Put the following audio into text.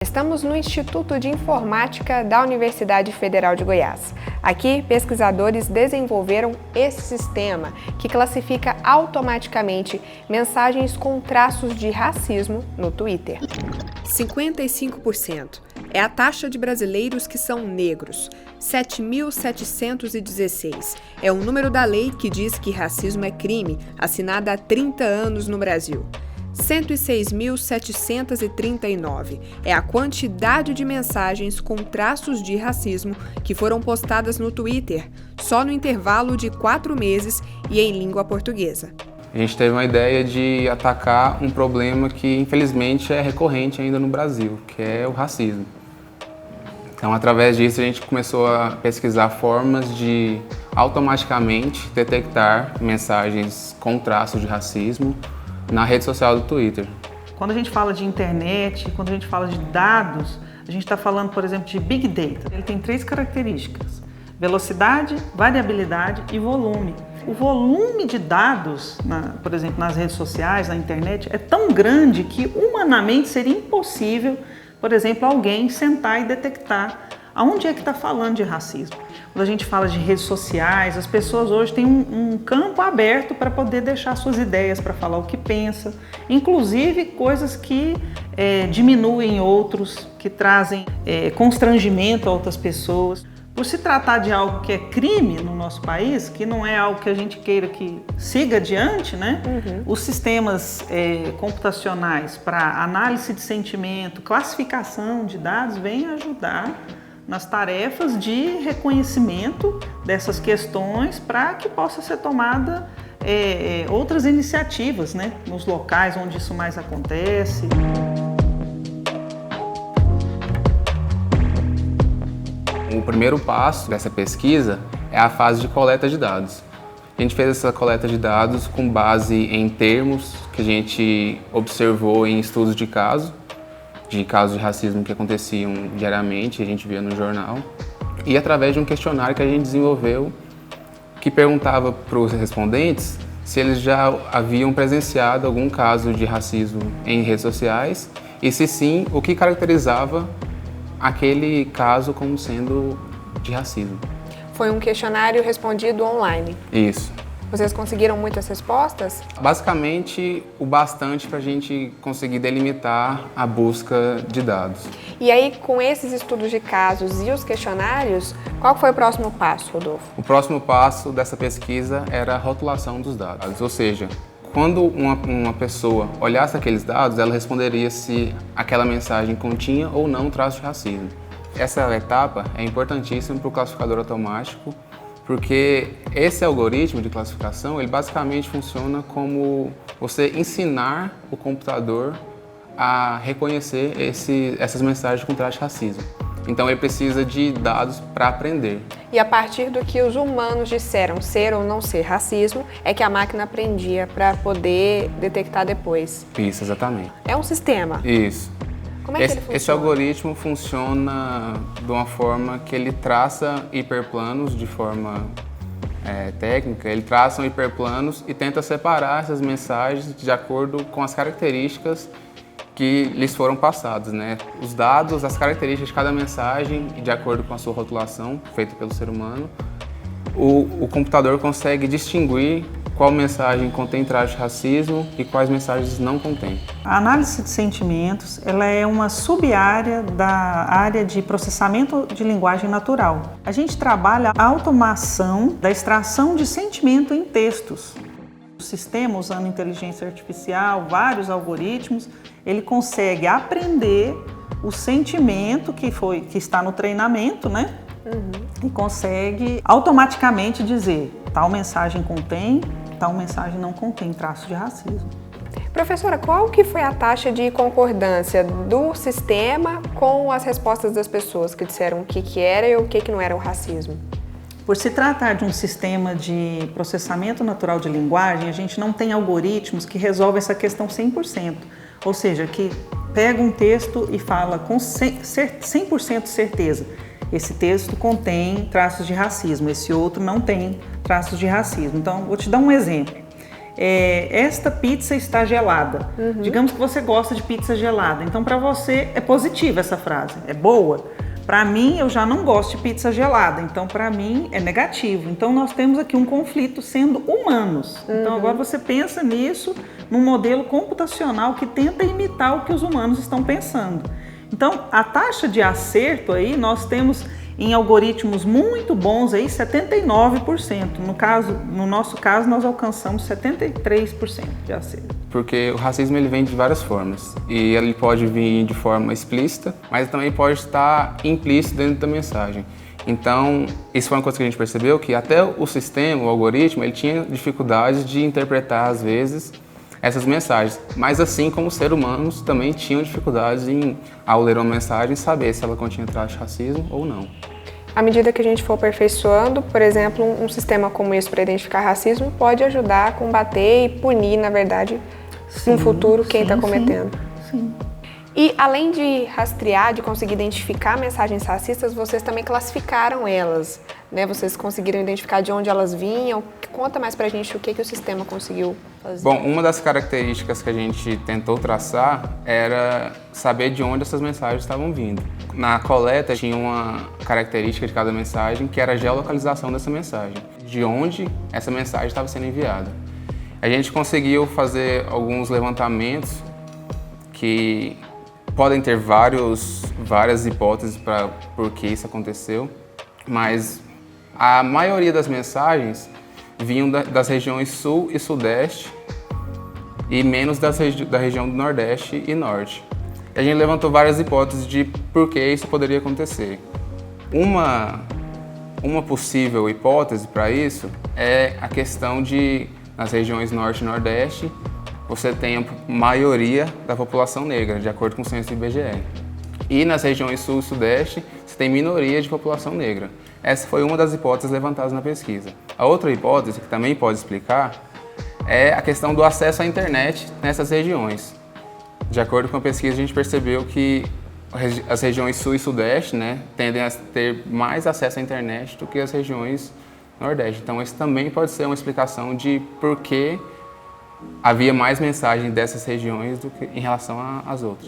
Estamos no Instituto de Informática da Universidade Federal de Goiás. Aqui, pesquisadores desenvolveram esse sistema que classifica automaticamente mensagens com traços de racismo no Twitter. 55% é a taxa de brasileiros que são negros. 7.716 é o número da lei que diz que racismo é crime, assinada há 30 anos no Brasil. 106.739 é a quantidade de mensagens com traços de racismo que foram postadas no Twitter, só no intervalo de 4 meses e em língua portuguesa. A gente teve uma ideia de atacar um problema que, infelizmente, é recorrente ainda no Brasil, que é o racismo. Então, através disso, a gente começou a pesquisar formas de automaticamente detectar mensagens com traços de racismo na rede social do Twitter. Quando a gente fala de internet, quando a gente fala de dados, a gente está falando, por exemplo, de Big Data. Ele tem 3 características: velocidade, variabilidade e volume. O volume de dados, por exemplo, nas redes sociais, na internet, é tão grande que humanamente seria impossível, por exemplo, alguém sentar e detectar aonde é que está falando de racismo. Quando a gente fala de redes sociais, as pessoas hoje têm um campo aberto para poder deixar suas ideias, para falar o que pensa, inclusive coisas que diminuem outros, que trazem constrangimento a outras pessoas. Por se tratar de algo que é crime no nosso país, que não é algo que a gente queira que siga adiante, né? Os sistemas computacionais para análise de sentimento, classificação de dados, vêm ajudar nas tarefas de reconhecimento dessas questões para que possa ser tomada outras iniciativas, né, nos locais onde isso mais acontece. O primeiro passo dessa pesquisa é a fase de coleta de dados. A gente fez essa coleta de dados com base em termos que a gente observou em estudos de casos de racismo que aconteciam diariamente, a gente via no jornal, e através de um questionário que a gente desenvolveu que perguntava para os respondentes se eles já haviam presenciado algum caso de racismo em redes sociais e, se sim, o que caracterizava aquele caso como sendo de racismo. Foi um questionário respondido online. Isso. Vocês conseguiram muitas respostas? Basicamente, o bastante para a gente conseguir delimitar a busca de dados. E aí, com esses estudos de casos e os questionários, qual foi o próximo passo, Rodolfo? O próximo passo dessa pesquisa era a rotulação dos dados, ou seja, quando uma pessoa olhasse aqueles dados, ela responderia se aquela mensagem continha ou não traço de racismo. Essa etapa é importantíssima para o classificador automático, porque esse algoritmo de classificação, ele basicamente funciona como você ensinar o computador a reconhecer essas mensagens com traço de racismo. Então ele precisa de dados para aprender. E a partir do que os humanos disseram ser ou não ser racismo, é que a máquina aprendia para poder detectar depois. Isso, exatamente. É um sistema. Isso. Como é que ele funciona? Esse algoritmo funciona de uma forma que ele traça hiperplanos de forma técnica. Ele traça hiperplanos e tenta separar essas mensagens de acordo com as características que lhes foram passadas, né? Os dados, as características de cada mensagem e de acordo com a sua rotulação feita pelo ser humano, o computador consegue distinguir qual mensagem contém traço de racismo e quais mensagens não contém. A análise de sentimentos, ela é uma sub-área da área de processamento de linguagem natural. A gente trabalha a automação da extração de sentimento em textos. O sistema, usando inteligência artificial, vários algoritmos, ele consegue aprender o sentimento que está no treinamento, né? E consegue automaticamente dizer tal mensagem contém, tal mensagem não contém traço de racismo. Professora, qual que foi a taxa de concordância do sistema com as respostas das pessoas que disseram o que era e o que não era o racismo? Por se tratar de um sistema de processamento natural de linguagem, a gente não tem algoritmos que resolvem essa questão 100%. Ou seja, que pega um texto e fala com 100% de certeza: esse texto contém traços de racismo, esse outro não tem traços de racismo. Então, vou te dar um exemplo. esta pizza está gelada. Digamos que você gosta de pizza gelada, então para você é positiva essa frase, é boa. Para mim, eu já não gosto de pizza gelada, então para mim é negativo. Então nós temos aqui um conflito sendo humanos. Então agora você pensa nisso num modelo computacional que tenta imitar o que os humanos estão pensando. Então a taxa de acerto aí nós temos em algoritmos muito bons aí 79%. No nosso caso nós alcançamos 73% de acerto. Porque o racismo ele vem de várias formas e ele pode vir de forma explícita, mas também pode estar implícito dentro da mensagem. Então, isso foi uma coisa que a gente percebeu, que até o sistema, o algoritmo, ele tinha dificuldades de interpretar às vezes essas mensagens, mas assim como os seres humanos também tinham dificuldades em, ao ler uma mensagem, saber se ela continha traço de racismo ou não. À medida que a gente for aperfeiçoando, por exemplo, um sistema como esse para identificar racismo pode ajudar a combater e punir, na verdade, no futuro quem está cometendo. Sim. E além de rastrear, de conseguir identificar mensagens racistas, vocês também classificaram elas, né? Vocês conseguiram identificar de onde elas vinham. Conta mais pra gente o que o sistema conseguiu fazer. Bom, uma das características que a gente tentou traçar era saber de onde essas mensagens estavam vindo. Na coleta tinha uma característica de cada mensagem que era a geolocalização dessa mensagem, de onde essa mensagem estava sendo enviada. A gente conseguiu fazer alguns levantamentos que podem ter várias hipóteses para por que isso aconteceu, mas a maioria das mensagens vinham das regiões sul e sudeste e menos da região do nordeste e norte. A gente levantou várias hipóteses de por que isso poderia acontecer. Uma possível hipótese para isso é a questão de, nas regiões norte e nordeste, você tem a maioria da população negra, de acordo com o censo do IBGE. E nas regiões sul e sudeste, você tem minoria de população negra. Essa foi uma das hipóteses levantadas na pesquisa. A outra hipótese, que também pode explicar, é a questão do acesso à internet nessas regiões. De acordo com a pesquisa, a gente percebeu que as regiões sul e sudeste, né, tendem a ter mais acesso à internet do que as regiões nordeste. Então, isso também pode ser uma explicação de por que havia mais mensagem dessas regiões do que em relação às outras.